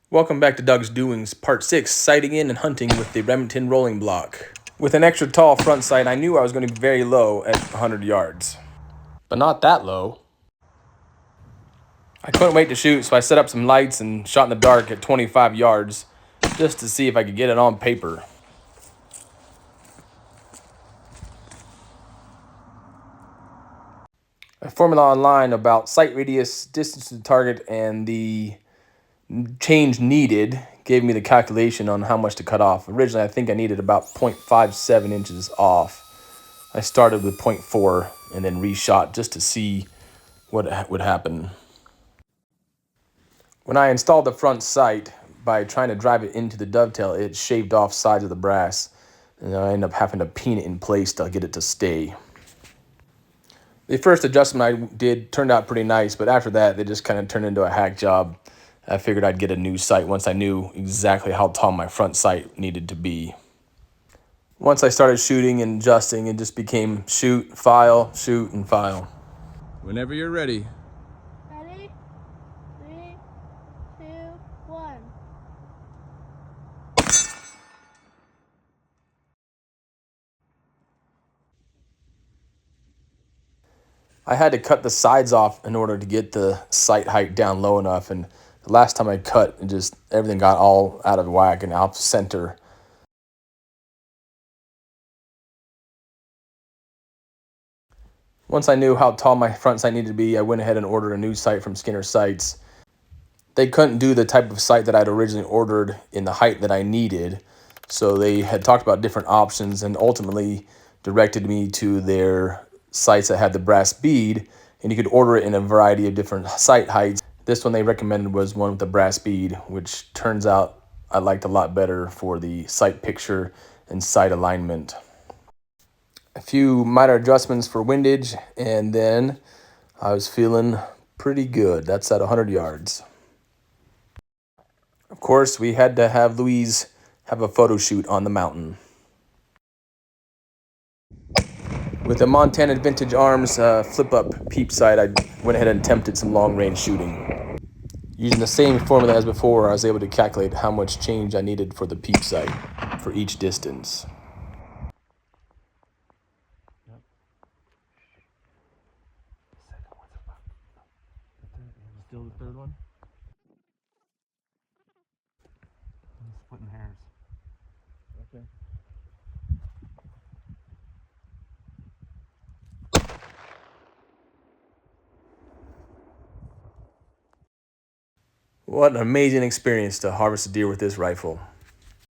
Welcome back to Doug's Doings, Part 6, Sighting in and Hunting with the Remington Rolling Block. With an extra tall front sight, I knew I was going to be very low at 100 yards. But not that low. I couldn't wait to shoot, so I set up some lights and shot in the dark at 25 yards, just to see if I could get it on paper. A formula online about sight radius, distance to the target, and the change needed gave me the calculation on how much to cut off. Originally, I think I needed about 0.57 inches off. I started with 0.4 and then reshot just to see what would happen. When I installed the front sight, by trying to drive it into the dovetail, it shaved off sides of the brass, and I ended up having to pin it in place to get it to stay. The first adjustment I did turned out pretty nice, but after that, they just kind of turned into a hack job. I figured I'd get a new sight once I knew exactly how tall my front sight needed to be. Once I started shooting and adjusting, it just became shoot, and file. Whenever you're ready. Ready? 3, 2, 1. I had to cut the sides off in order to get the sight height down low enough, and the last time I cut, everything got all out of whack and off center. Once I knew how tall my front sight needed to be, I went ahead and ordered a new sight from Skinner Sights. They couldn't do the type of sight that I'd originally ordered in the height that I needed, so they had talked about different options and ultimately directed me to their sights that had the brass bead, and you could order it in a variety of different sight heights. This one they recommended was one with the brass bead, which turns out I liked a lot better for the sight picture and sight alignment. A few minor adjustments for windage, and then I was feeling pretty good. That's at 100 yards. Of course, we had to have Louise have a photo shoot on the mountain. With the Montana Vintage Arms flip-up peep sight, I went ahead and attempted some long-range shooting. Using the same formula as before, I was able to calculate how much change I needed for the peep sight for each distance. Still the third one? I'm splitting hairs. Okay. What an amazing experience to harvest a deer with this rifle.